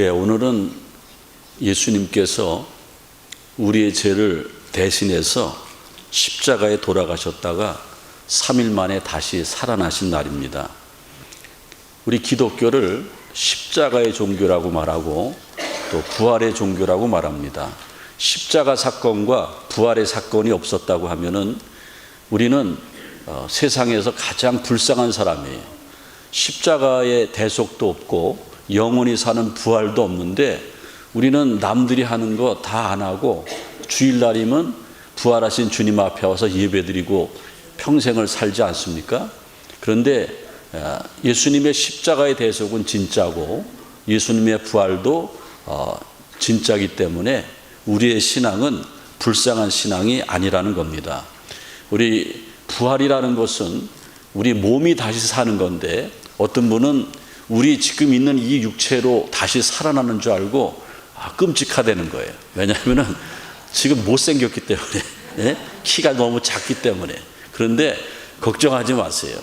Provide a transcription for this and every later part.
오늘은 예수님께서 우리의 죄를 대신해서 십자가에 돌아가셨다가 3일 만에 다시 살아나신 날입니다. 우리 기독교를 십자가의 종교라고 말하고 또 부활의 종교라고 말합니다. 십자가 사건과 부활의 사건이 없었다고 하면은 우리는 세상에서 가장 불쌍한 사람이에요. 십자가의 대속도 없고 영원히 사는 부활도 없는데 우리는 남들이 하는 거 다 안 하고 주일날이면 부활하신 주님 앞에 와서 예배드리고 평생을 살지 않습니까? 그런데 예수님의 십자가의 대속은 진짜고 예수님의 부활도 진짜이기 때문에 우리의 신앙은 불쌍한 신앙이 아니라는 겁니다. 우리 부활이라는 것은 우리 몸이 다시 사는 건데 어떤 분은 우리 지금 있는 이 육체로 다시 살아나는 줄 알고 끔찍하다는 거예요. 왜냐하면 지금 못생겼기 때문에 키가 너무 작기 때문에. 그런데 걱정하지 마세요.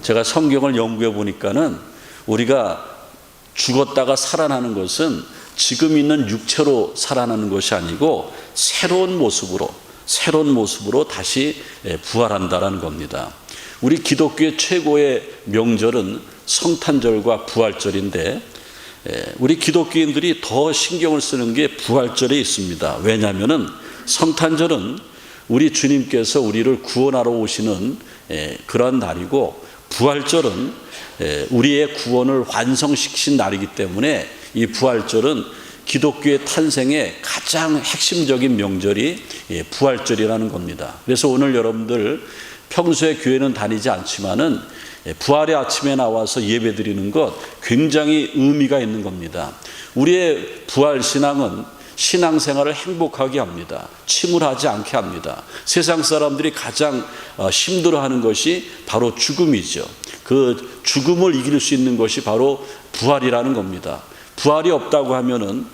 제가 성경을 연구해 보니까는 우리가 죽었다가 살아나는 것은 지금 있는 육체로 살아나는 것이 아니고 새로운 모습으로 다시 부활한다라는 겁니다. 우리 기독교의 최고의 명절은 성탄절과 부활절인데 우리 기독교인들이 더 신경을 쓰는 게 부활절에 있습니다. 왜냐하면 성탄절은 우리 주님께서 우리를 구원하러 오시는 그런 날이고 부활절은 우리의 구원을 완성시키신 날이기 때문에 이 부활절은 기독교의 탄생의 가장 핵심적인 명절이 부활절이라는 겁니다. 그래서 오늘 여러분들 평소에 교회는 다니지 않지만은 부활의 아침에 나와서 예배드리는 것 굉장히 의미가 있는 겁니다. 우리의 부활 신앙은 신앙생활을 행복하게 합니다. 침울하지 않게 합니다. 세상 사람들이 가장 힘들어하는 것이 바로 죽음이죠. 그 죽음을 이길 수 있는 것이 바로 부활이라는 겁니다. 부활이 없다고 하면은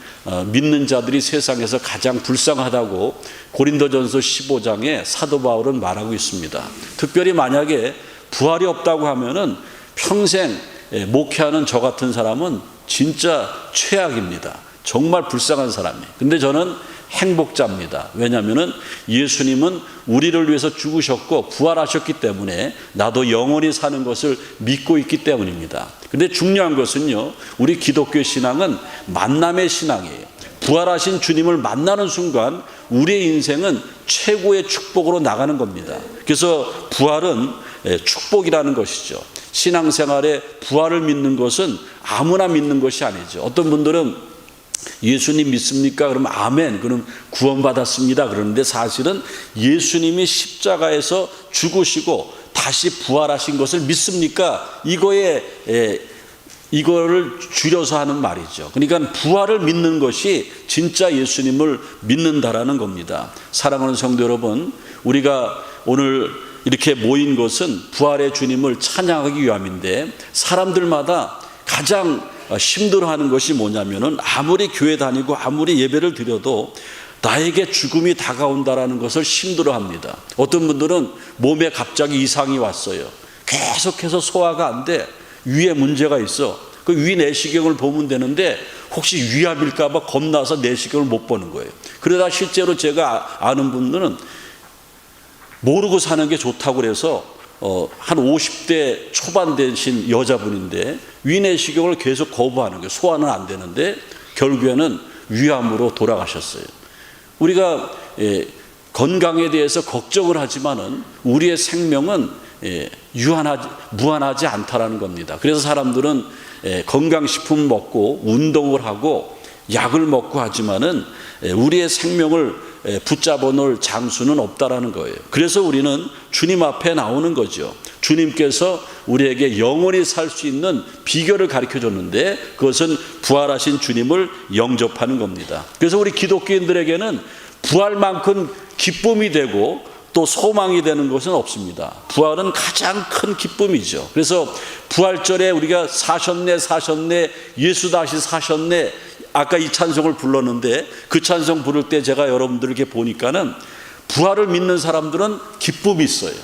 믿는 자들이 세상에서 가장 불쌍하다고 고린도전서 15장에 사도 바울은 말하고 있습니다. 특별히 만약에 부활이 없다고 하면은 평생 목회하는 저 같은 사람은 진짜 최악입니다. 정말 불쌍한 사람이에요. 근데 저는 행복자입니다. 왜냐하면은 예수님은 우리를 위해서 죽으셨고 부활하셨기 때문에 나도 영원히 사는 것을 믿고 있기 때문입니다. 근데 중요한 것은요, 우리 기독교 신앙은 만남의 신앙이에요. 부활하신 주님을 만나는 순간 우리의 인생은 최고의 축복으로 나가는 겁니다. 그래서 부활은 축복이라는 것이죠. 신앙생활에 부활을 믿는 것은 아무나 믿는 것이 아니죠. 어떤 분들은 예수님 믿습니까? 그러면 아멘, 그럼 구원받았습니다. 그러는데 사실은 예수님이 십자가에서 죽으시고 다시 부활하신 것을 믿습니까? 이거를 줄여서 하는 말이죠. 그러니까 부활을 믿는 것이 진짜 예수님을 믿는다라는 겁니다. 사랑하는 성도 여러분, 우리가 오늘 이렇게 모인 것은 부활의 주님을 찬양하기 위함인데 사람들마다 가장 힘들어하는 것이 뭐냐면은 아무리 교회 다니고 아무리 예배를 드려도 나에게 죽음이 다가온다라는 것을 힘들어합니다. 어떤 분들은 몸에 갑자기 이상이 왔어요. 계속해서 소화가 안 돼. 위에 문제가 있어. 그 위 내시경을 보면 되는데 혹시 위암일까 봐 겁나서 내시경을 못 보는 거예요. 그러다 실제로 제가 아는 분들은 모르고 사는 게 좋다고 그래서 한 50대 초반 되신 여자분인데 위내시경을 계속 거부하는 거예요. 소화는 안 되는데 결국에는 위암으로 돌아가셨어요. 우리가 건강에 대해서 걱정을 하지만은 우리의 생명은 무한하지 않다라는 겁니다. 그래서 사람들은 건강식품 먹고 운동을 하고 약을 먹고 하지만은 우리의 생명을 붙잡아 놓을 장수는 없다라는 거예요. 그래서 우리는 주님 앞에 나오는 거죠. 주님께서 우리에게 영원히 살 수 있는 비결을 가르쳐 줬는데 그것은 부활하신 주님을 영접하는 겁니다. 그래서 우리 기독교인들에게는 부활만큼 기쁨이 되고 또 소망이 되는 것은 없습니다. 부활은 가장 큰 기쁨이죠. 그래서 부활절에 우리가 사셨네 예수 다시 사셨네, 아까 이 찬송을 불렀는데 그 찬송 부를 때 제가 여러분들에게 보니까는 부활을 믿는 사람들은 기쁨이 있어요.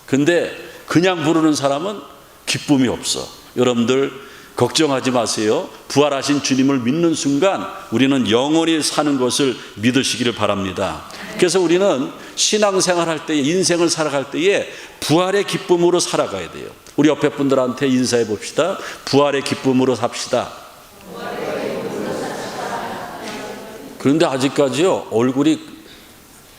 근데 그냥 부르는 사람은 기쁨이 없어. 여러분들 걱정하지 마세요. 부활하신 주님을 믿는 순간 우리는 영원히 사는 것을 믿으시기를 바랍니다. 그래서 우리는 신앙생활할 때에, 인생을 살아갈 때에 부활의 기쁨으로 살아가야 돼요. 우리 옆에 분들한테 인사해 봅시다. 부활의 기쁨으로 삽시다. 그런데 아직까지요, 얼굴이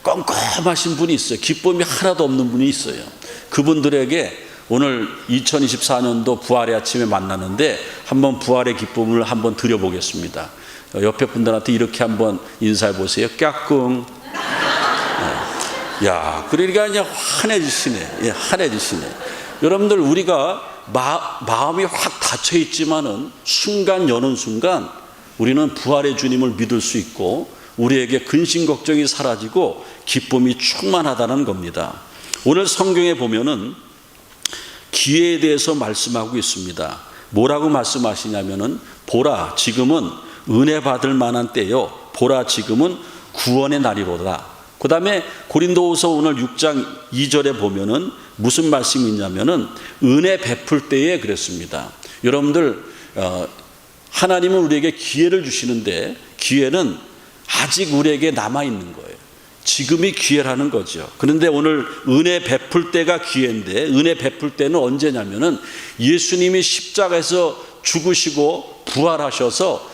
껌껌하신 분이 있어요. 기쁨이 하나도 없는 분이 있어요. 그분들에게 오늘 2024년도 부활의 아침에 만나는데 한번 부활의 기쁨을 한번 드려보겠습니다. 옆에 분들한테 이렇게 한번 인사해 보세요. 까꿍. 야, 그러니까 이제 환해지시네. 예, 환해지시네. 여러분들, 우리가 마음이 확 닫혀 있지만은 순간 여는 순간 우리는 부활의 주님을 믿을 수 있고 우리에게 근심 걱정이 사라지고 기쁨이 충만하다는 겁니다. 오늘 성경에 보면은 기회에 대해서 말씀하고 있습니다. 뭐라고 말씀하시냐면은 보라, 지금은 은혜 받을 만한 때요. 보라, 지금은 구원의 날이로다. 그 다음에 고린도후서 오늘 6장 2절에 보면은 무슨 말씀이 있냐면은 은혜 베풀 때에 그랬습니다. 여러분들, 하나님은 우리에게 기회를 주시는데 기회는 아직 우리에게 남아있는 거예요. 지금이 기회라는 거죠. 그런데 오늘 은혜 베풀 때가 기회인데, 은혜 베풀 때는 언제냐면은 예수님이 십자가에서 죽으시고 부활하셔서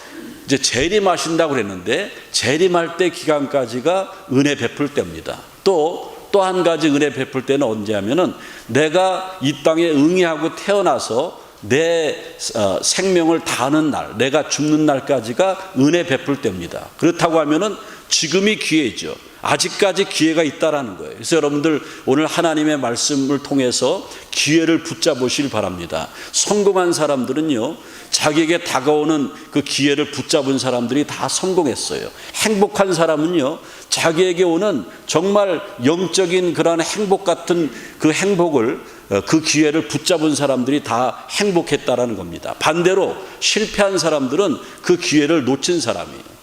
이제 재림하신다고 그랬는데, 재림할 때 기간까지가 은혜 베풀 때입니다. 또 한 가지 은혜 베풀 때는 언제냐면은 내가 이 땅에 응애하고 태어나서 내 생명을 다하는 날, 내가 죽는 날까지가 은혜 베풀 때입니다. 그렇다고 하면은 지금이 기회죠. 아직까지 기회가 있다라는 거예요. 그래서 여러분들, 오늘 하나님의 말씀을 통해서 기회를 붙잡으시길 바랍니다. 성공한 사람들은요, 자기에게 다가오는 그 기회를 붙잡은 사람들이 다 성공했어요. 행복한 사람은요, 자기에게 오는 정말 영적인 그런 행복 같은 그 행복을, 그 기회를 붙잡은 사람들이 다 행복했다라는 겁니다. 반대로 실패한 사람들은 그 기회를 놓친 사람이에요.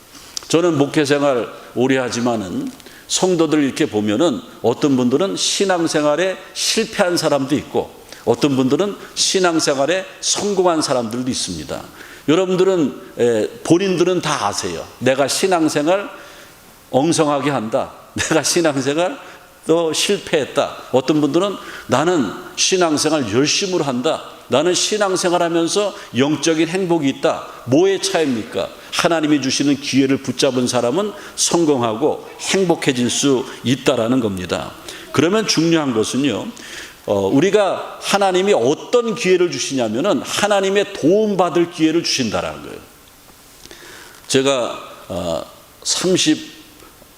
저는 목회생활 오래 하지만은 성도들 이렇게 보면은 어떤 분들은 신앙생활에 실패한 사람도 있고 어떤 분들은 신앙생활에 성공한 사람들도 있습니다. 여러분들은 본인들은 다 아세요. 내가 신앙생활 엉성하게 한다. 내가 신앙생활 또 실패했다. 어떤 분들은 나는 신앙생활 열심으로 한다. 나는 신앙생활 하면서 영적인 행복이 있다. 뭐의 차이입니까? 하나님이 주시는 기회를 붙잡은 사람은 성공하고 행복해질 수 있다라는 겁니다. 그러면 중요한 것은요, 우리가 하나님이 어떤 기회를 주시냐면은 하나님의 도움받을 기회를 주신다라는 거예요. 제가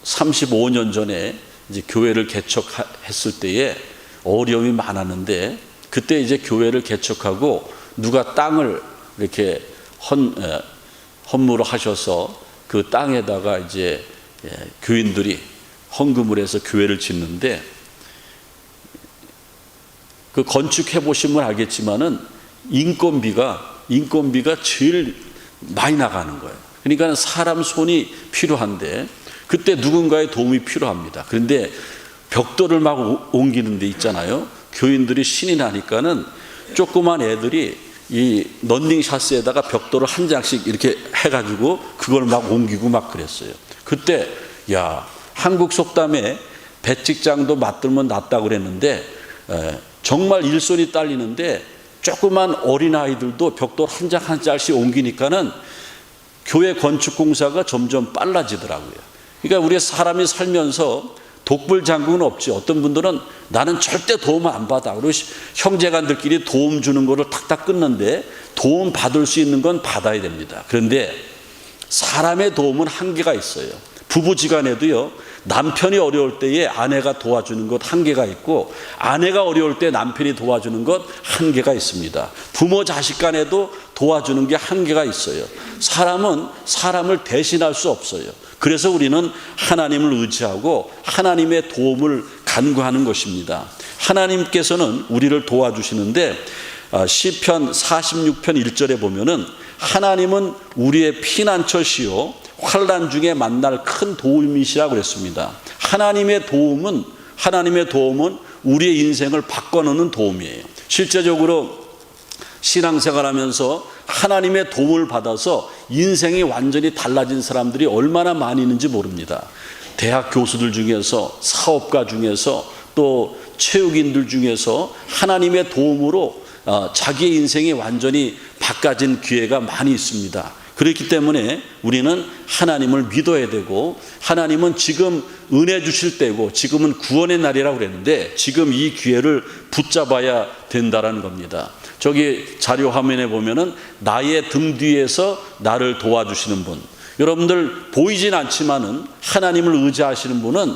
35년 전에 이제 교회를 개척했을 때에 어려움이 많았는데, 그때 이제 교회를 개척하고 누가 땅을 이렇게 헌물을 하셔서 그 땅에다가 이제 교인들이 헌금을 해서 교회를 짓는데, 그 건축해 보시면 알겠지만은 인건비가 제일 많이 나가는 거예요. 그러니까 사람 손이 필요한데 그때 누군가의 도움이 필요합니다. 그런데 벽돌을 막 옮기는 데 있잖아요. 교인들이 신이 나니까는 조그만 애들이 이 런닝 샷스에다가 벽돌을 한 장씩 이렇게 해가지고 그걸 막 옮기고 막 그랬어요. 그때 야, 한국 속담에 배직장도 맞들면 낫다고 그랬는데 정말 일손이 딸리는데 조그만 어린아이들도 벽돌 한 장 한 장씩 옮기니까는 교회 건축 공사가 점점 빨라지더라고요. 그러니까 우리 사람이 살면서 독불장군은 없지. 어떤 분들은 나는 절대 도움 안 받아. 그리고 형제간들끼리 도움 주는 거를 탁탁 끊는데 도움 받을 수 있는 건 받아야 됩니다. 그런데 사람의 도움은 한계가 있어요. 부부지간에도요, 남편이 어려울 때에 아내가 도와주는 것 한계가 있고, 아내가 어려울 때 남편이 도와주는 것 한계가 있습니다. 부모 자식 간에도 도와주는 게 한계가 있어요. 사람은 사람을 대신할 수 없어요. 그래서 우리는 하나님을 의지하고 하나님의 도움을 간구하는 것입니다. 하나님께서는 우리를 도와주시는데 시편 46편 1절에 보면은 하나님은 우리의 피난처시요 환난 중에 만날 큰 도움이시라고 그랬습니다. 하나님의 도움은 우리의 인생을 바꿔놓는 도움이에요. 실제적으로 신앙생활하면서 하나님의 도움을 받아서 인생이 완전히 달라진 사람들이 얼마나 많이 있는지 모릅니다. 대학 교수들 중에서, 사업가 중에서, 또 체육인들 중에서 하나님의 도움으로 자기의 인생이 완전히 바꿔진 기회가 많이 있습니다. 그렇기 때문에 우리는 하나님을 믿어야 되고, 하나님은 지금 은혜 주실 때고 지금은 구원의 날이라고 그랬는데 지금 이 기회를 붙잡아야 된다라는 겁니다. 저기 자료 화면에 보면은 나의 등 뒤에서 나를 도와주시는 분, 여러분들 보이진 않지만은 하나님을 의지하시는 분은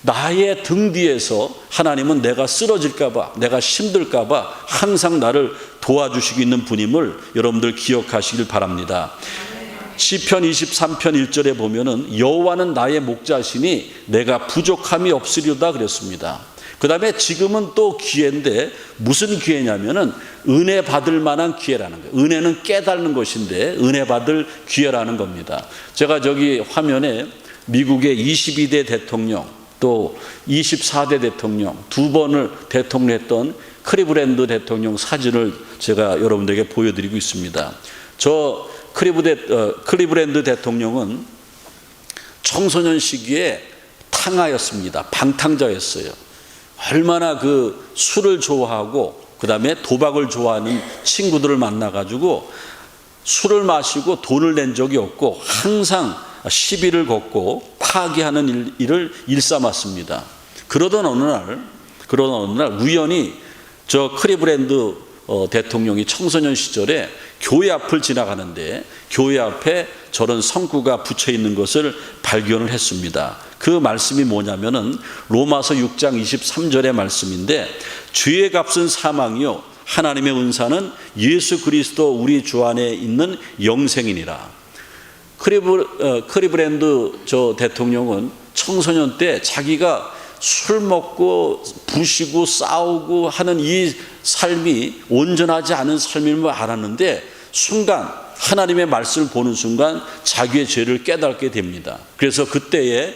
나의 등 뒤에서 하나님은 내가 쓰러질까봐, 내가 힘들까봐 항상 나를 도와주시고 있는 분임을 여러분들 기억하시길 바랍니다. 시편 23편 1절에 보면은 여호와는 나의 목자시니 내가 부족함이 없으리로다 그랬습니다. 그 다음에 지금은 또 기회인데 무슨 기회냐면은 은혜 받을 만한 기회라는 거예요. 은혜는 깨닫는 것인데 은혜 받을 기회라는 겁니다. 제가 저기 화면에 미국의 22대 대통령 또 24대 대통령 두 번을 대통령했던 클리브랜드 대통령 사진을 제가 여러분들에게 보여드리고 있습니다. 저 클리브랜드 대통령은 청소년 시기에 탕하였습니다. 방탕자였어요. 얼마나 그 술을 좋아하고 그 다음에 도박을 좋아하는 친구들을 만나가지고 술을 마시고 돈을 낸 적이 없고 항상 시비를 걷고 파기하는 일을 일삼았습니다. 그러던 어느 날 우연히 저 클리브랜드 대통령이 청소년 시절에 교회 앞을 지나가는데 교회 앞에 저런 성구가 붙여 있는 것을 발견을 했습니다. 그 말씀이 뭐냐면은 로마서 6장 23절의 말씀인데 죄의 값은 사망이요 하나님의 은사는 예수 그리스도 우리 주 안에 있는 영생이니라. 클리브랜드 저 대통령은 청소년 때 자기가 술 먹고 부시고 싸우고 하는 이 삶이 온전하지 않은 삶임을 알았는데 순간 하나님의 말씀을 보는 순간 자기의 죄를 깨닫게 됩니다. 그래서 그때에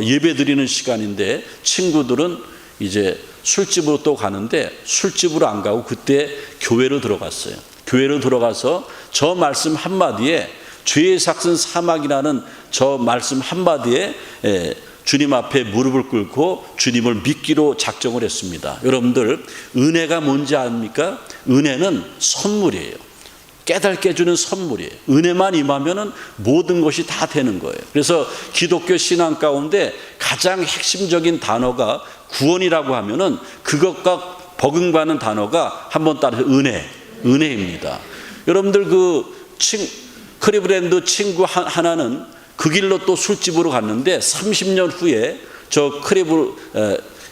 예배 드리는 시간인데 친구들은 이제 술집으로 또 가는데 술집으로 안 가고 그때 교회로 들어갔어요. 교회로 들어가서 저 말씀 한마디에 죄의 삭은 사막이라는 저 말씀 한마디에 주님 앞에 무릎을 꿇고 주님을 믿기로 작정을 했습니다. 여러분들 은혜가 뭔지 압니까? 은혜는 선물이에요. 깨닫게 해주는 선물이에요. 은혜만 임하면은 모든 것이 다 되는 거예요. 그래서 기독교 신앙 가운데 가장 핵심적인 단어가 구원이라고 하면은 그것과 버금가는 단어가 한번 따라서 은혜입니다. 여러분들 클리브랜드 친구 하나는 그 길로 또 술집으로 갔는데 30년 후에 저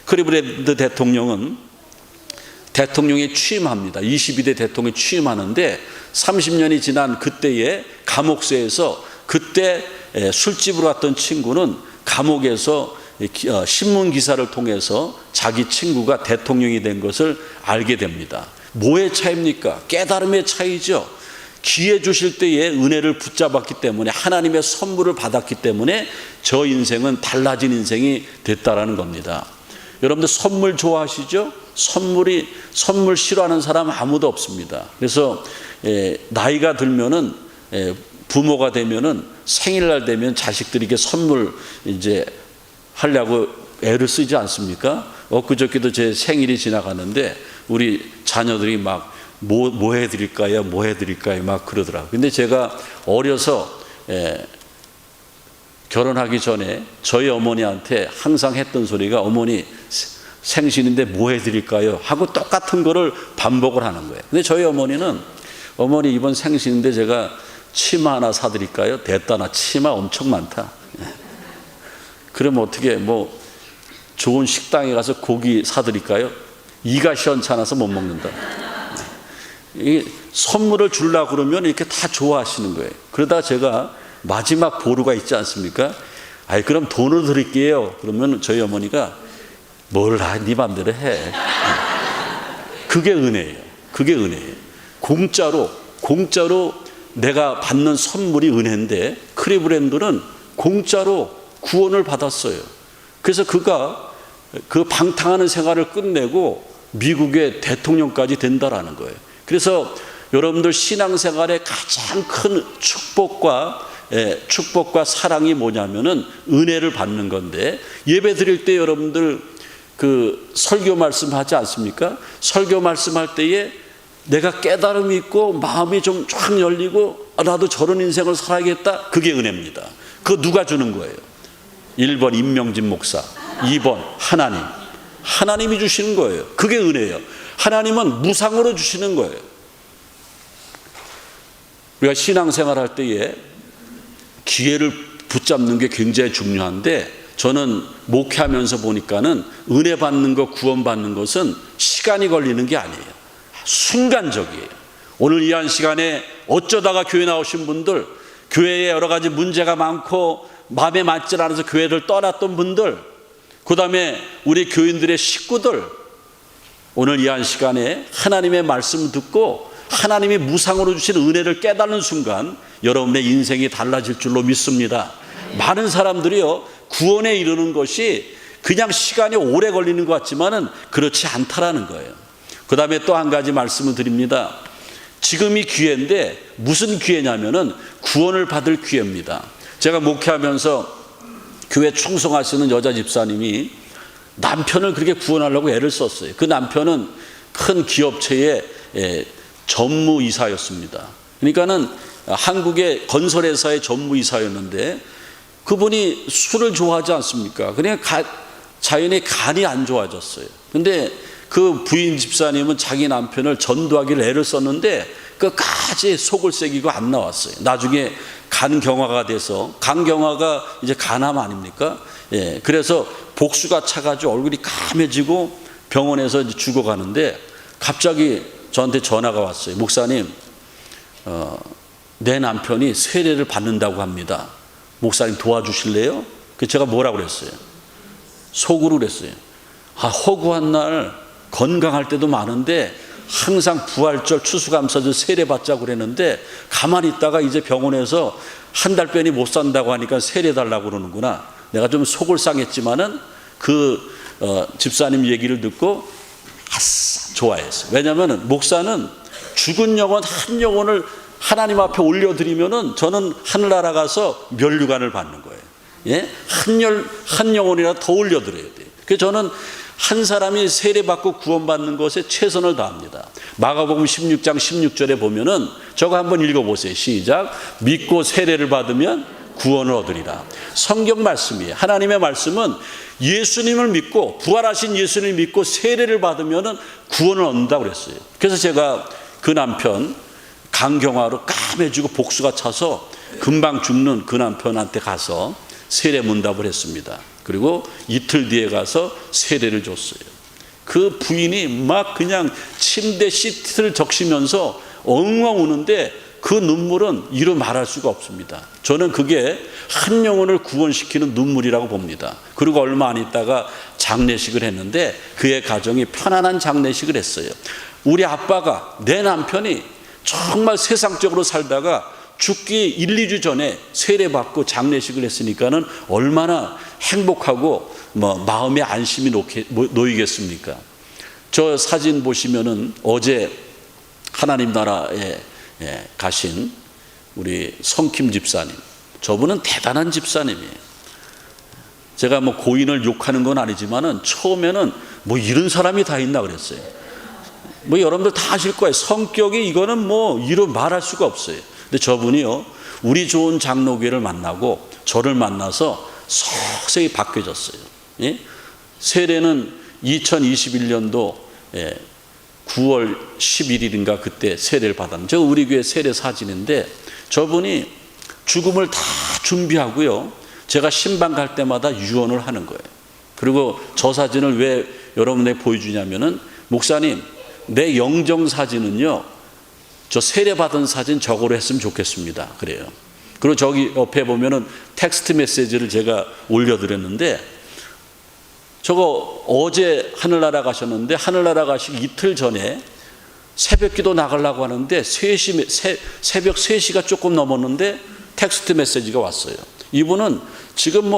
클리브랜드 대통령이 취임합니다. 22대 대통령이 취임하는데 30년이 지난 그때에 감옥서에서 그때 술집으로 갔던 친구는 감옥에서 신문 기사를 통해서 자기 친구가 대통령이 된 것을 알게 됩니다. 뭐의 차이입니까? 깨달음의 차이죠. 기회 주실 때에 은혜를 붙잡았기 때문에 하나님의 선물을 받았기 때문에 저 인생은 달라진 인생이 됐다라는 겁니다. 여러분들 선물 좋아하시죠? 선물 싫어하는 사람 아무도 없습니다. 그래서 나이가 들면은 부모가 되면은 생일날 되면 자식들에게 선물 이제 하려고 애를 쓰지 않습니까? 엊그저께도 제 생일이 지나가는데 우리 자녀들이 막 뭐 해드릴까요? 뭐 해드릴까요? 막 그러더라고요. 근데 제가 어려서 결혼하기 전에 저희 어머니한테 항상 했던 소리가 어머니 생신인데 뭐 해드릴까요? 하고 똑같은 거를 반복을 하는 거예요. 근데 저희 어머니는 어머니 이번 생신인데 제가 치마 하나 사드릴까요? 됐다나 치마 엄청 많다. 그럼 어떻게 뭐 좋은 식당에 가서 고기 사드릴까요? 이가 시원찮아서 못 먹는다. 이 선물을 주려고 그러면 이렇게 다 좋아하시는 거예요. 그러다 제가 마지막 보루가 있지 않습니까? 아이 그럼 돈을 드릴게요. 그러면 저희 어머니가 뭘 네 맘대로 해. 그게 은혜예요. 그게 은혜예요. 공짜로 내가 받는 선물이 은혜인데 클리브랜드는 공짜로 구원을 받았어요. 그래서 그가 그 방탕하는 생활을 끝내고 미국의 대통령까지 된다라는 거예요. 그래서 여러분들 신앙생활의 가장 큰 축복과 사랑이 뭐냐면은 은혜를 받는 건데, 예배 드릴 때 여러분들 그 설교 말씀하지 않습니까? 설교 말씀할 때에 내가 깨달음이 있고 마음이 좀 쫙 열리고 나도 저런 인생을 살아야겠다. 그게 은혜입니다. 그거 누가 주는 거예요? 1번 임명진 목사, 2번 하나님이 주시는 거예요. 그게 은혜예요. 하나님은 무상으로 주시는 거예요. 우리가 신앙생활 할 때에 기회를 붙잡는 게 굉장히 중요한데, 저는 목회하면서 보니까는 은혜 받는 것, 구원 받는 것은 시간이 걸리는 게 아니에요. 순간적이에요. 오늘 이 한 시간에 어쩌다가 교회 나오신 분들, 교회에 여러 가지 문제가 많고 마음에 맞지 않아서 교회를 떠났던 분들, 그 다음에 우리 교인들의 식구들, 오늘 이 한 시간에 하나님의 말씀 듣고 하나님이 무상으로 주신 은혜를 깨닫는 순간 여러분의 인생이 달라질 줄로 믿습니다. 많은 사람들이요, 구원에 이르는 것이 그냥 시간이 오래 걸리는 것 같지만은 그렇지 않다라는 거예요. 그 다음에 또 한 가지 말씀을 드립니다. 지금이 기회인데 무슨 기회냐면은 구원을 받을 기회입니다. 제가 목회하면서 교회 충성하시는 여자 집사님이 남편을 그렇게 구원하려고 애를 썼어요. 그 남편은 큰 기업체의 전무이사였습니다. 그러니까는 한국의 건설회사의 전무이사였는데, 그분이 술을 좋아하지 않습니까? 그냥 자연히 간이 안 좋아졌어요. 근데 그 부인 집사님은 자기 남편을 전도하기를 애를 썼는데 끝까지 속을 새기고 안 나왔어요. 나중에 간경화가 돼서, 간경화가 이제 간암 아닙니까? 그래서 복수가 차가지고 얼굴이 까매지고 병원에서 이제 죽어가는데, 갑자기 저한테 전화가 왔어요. 목사님, 내 남편이 세례를 받는다고 합니다. 목사님 도와주실래요? 제가 뭐라고 그랬어요? 속으로 그랬어요. 허구한 날 건강할 때도 많은데 항상 부활절 추수감사절 세례 받자고 그랬는데, 가만히 있다가 이제 병원에서 한 달 빼니 못 산다고 하니까 세례 달라고 그러는구나. 내가 좀 속을 상했지만은 집사님 얘기를 듣고 아싸 좋아했어요. 왜냐하면 목사는 죽은 영혼 한 영혼을 하나님 앞에 올려드리면은 저는 하늘나라 가서 면류관을 받는 거예요. 한 영혼이라 더 올려드려야 돼요. 그래서 저는 한 사람이 세례받고 구원받는 것에 최선을 다합니다. 마가복음 16장 16절에 보면은 저거 한번 읽어보세요. 시작. 믿고 세례를 받으면 구원을 얻으리라. 성경 말씀이에요. 하나님의 말씀은 예수님을 믿고, 부활하신 예수님을 믿고 세례를 받으면 구원을 얻는다고 그랬어요. 그래서 제가 그 남편 간경화로 까매지고 복수가 차서 금방 죽는 그 남편한테 가서 세례 문답을 했습니다. 그리고 이틀 뒤에 가서 세례를 줬어요. 그 부인이 막 그냥 침대 시트를 적시면서 엉엉 우는데 그 눈물은 이루 말할 수가 없습니다. 저는 그게 한 영혼을 구원시키는 눈물이라고 봅니다. 그리고 얼마 안 있다가 장례식을 했는데 그의 가정이 편안한 장례식을 했어요. 우리 아빠가, 내 남편이 정말 세상적으로 살다가 죽기 1, 2주 전에 세례받고 장례식을 했으니까는 얼마나 행복하고 마음에 안심이 놓이겠습니까? 저 사진 보시면은 어제 하나님 나라에 가신 우리 성킴 집사님, 저분은 대단한 집사님이에요. 제가 고인을 욕하는 건 아니지만은 처음에는 이런 사람이 다 있나 그랬어요. 여러분들 다 아실 거예요. 성격이 이거는 이루 말할 수가 없어요. 근데 저분이요, 우리 좋은 장로교회를 만나고 저를 만나서 서서히 바뀌어졌어요. 세례는 2021년도 9월 11일인가 그때 세례를 받았는데, 저 우리 교회 세례 사진인데 저분이 죽음을 다 준비하고요, 제가 신방 갈 때마다 유언을 하는 거예요. 그리고 저 사진을 왜 여러분에게 보여주냐면은, 목사님 내 영정 사진은요 저 세례 받은 사진 저거로 했으면 좋겠습니다. 그래요. 그리고 저기 옆에 보면은 텍스트 메시지를 제가 올려드렸는데, 저거 어제 하늘나라 가셨는데 하늘나라 가시기 이틀 전에 새벽 기도 나가려고 하는데 새벽 3시가 조금 넘었는데 텍스트 메시지가 왔어요. 이분은 지금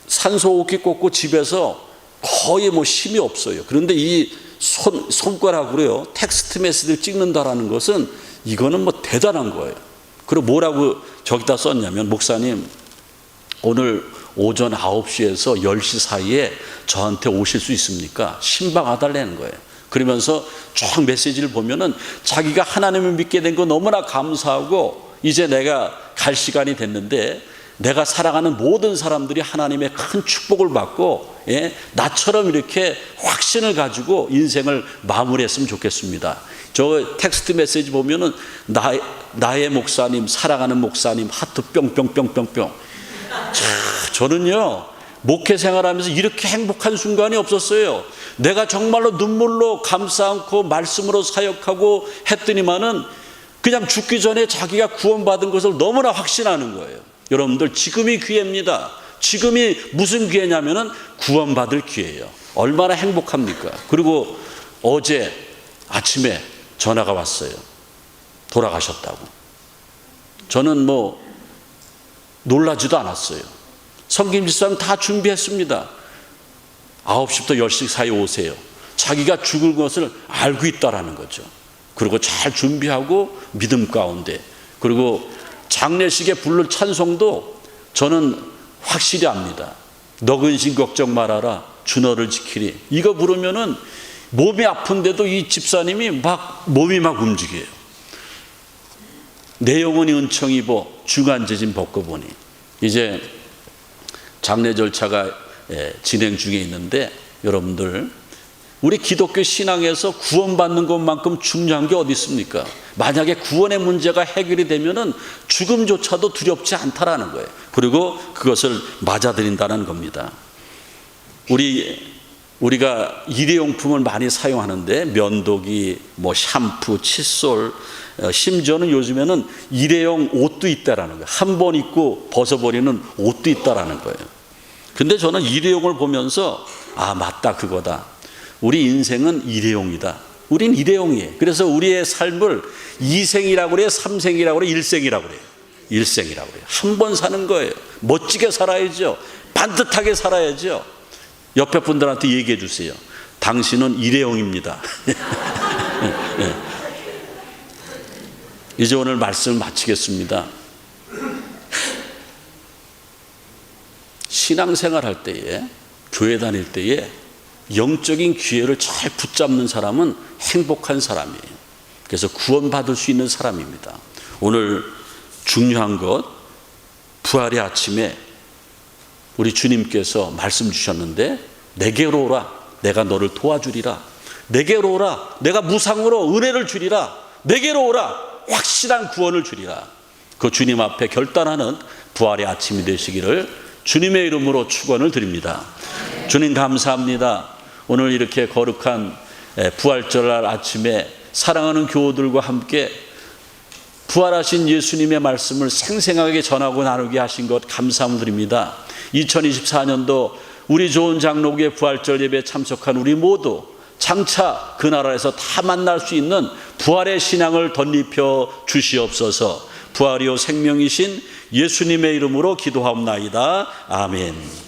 산소 호흡기 꽂고 집에서 거의 힘이 없어요. 그런데 이 손가락으로요 텍스트 메시지를 찍는다라는 것은 이거는 뭐 대단한 거예요. 그리고 뭐라고 저기다 썼냐면, 목사님 오늘 오전 9시에서 10시 사이에 저한테 오실 수 있습니까? 신방해달라는 거예요. 그러면서 쫙 메시지를 보면은 자기가 하나님을 믿게 된 거 너무나 감사하고, 이제 내가 갈 시간이 됐는데 내가 사랑하는 모든 사람들이 하나님의 큰 축복을 받고, 나처럼 이렇게 확신을 가지고 인생을 마무리했으면 좋겠습니다. 저 텍스트 메시지 보면은 나의 목사님, 사랑하는 목사님, 하트 뿅뿅뿅뿅뿅. 저는요 목회 생활하면서 이렇게 행복한 순간이 없었어요. 내가 정말로 눈물로 감사 않고 말씀으로 사역하고 했더니만은 그냥 죽기 전에 자기가 구원받은 것을 너무나 확신하는 거예요. 여러분들, 지금이 기회입니다. 지금이 무슨 기회냐면은 구원받을 기회예요. 얼마나 행복합니까? 그리고 어제 아침에 전화가 왔어요. 돌아가셨다고. 저는 뭐 놀라지도 않았어요. 성김집사는 다 준비했습니다. 9시부터 10시 사이 오세요. 자기가 죽을 것을 알고 있다라는 거죠. 그리고 잘 준비하고 믿음 가운데, 그리고 장례식에 부를 찬송도 저는 확실히 압니다. 너 근심 걱정 말아라, 주 너를 지키리. 이거 부르면은 몸이 아픈데도 이 집사님이 몸이 막 움직여요. 내 영혼이 은총 입어 중한재진 벗고보니. 이제 장례 절차가 진행 중에 있는데, 여러분들, 우리 기독교 신앙에서 구원받는 것만큼 중요한 게 어디 있습니까? 만약에 구원의 문제가 해결이 되면은 죽음조차도 두렵지 않다라는 거예요. 그리고 그것을 맞아들인다는 겁니다. 우리가 일회용품을 많이 사용하는데, 면도기, 뭐 샴푸, 칫솔, 심지어는 요즘에는 일회용 옷도 있다라는 거예요. 한 번 입고 벗어버리는 옷도 있다라는 거예요. 근데 저는 일회용을 보면서 맞다, 그거다. 우리 인생은 일회용이다. 우린 일회용이에요. 그래서 우리의 삶을 2생이라고 그래요, 3생이라고 그래요, 1생이라고 그래요. 1생이라고 그래요. 한 번 사는 거예요. 멋지게 살아야죠. 반듯하게 살아야죠. 옆에 분들한테 얘기해 주세요. 당신은 일회용입니다. 이제 오늘 말씀을 마치겠습니다. 신앙생활 할 때에, 교회 다닐 때에 영적인 기회를 잘 붙잡는 사람은 행복한 사람이에요. 그래서 구원받을 수 있는 사람입니다. 오늘 중요한 것, 부활의 아침에 우리 주님께서 말씀 주셨는데, 내게로 오라, 내가 너를 도와주리라. 내게로 오라, 내가 무상으로 은혜를 주리라. 내게로 오라, 확실한 구원을 주리라. 그 주님 앞에 결단하는 부활의 아침이 되시기를 주님의 이름으로 축원을 드립니다. 주님 감사합니다. 오늘 이렇게 거룩한 부활절 아침에 사랑하는 교우들과 함께 부활하신 예수님의 말씀을 생생하게 전하고 나누게 하신 것 감사함을 드립니다. 2024년도 우리 좋은 장로교회 부활절 예배에 참석한 우리 모두 장차 그 나라에서 다 만날 수 있는 부활의 신앙을 덧입혀 주시옵소서. 부활이요 생명이신 예수님의 이름으로 기도하옵나이다. 아멘.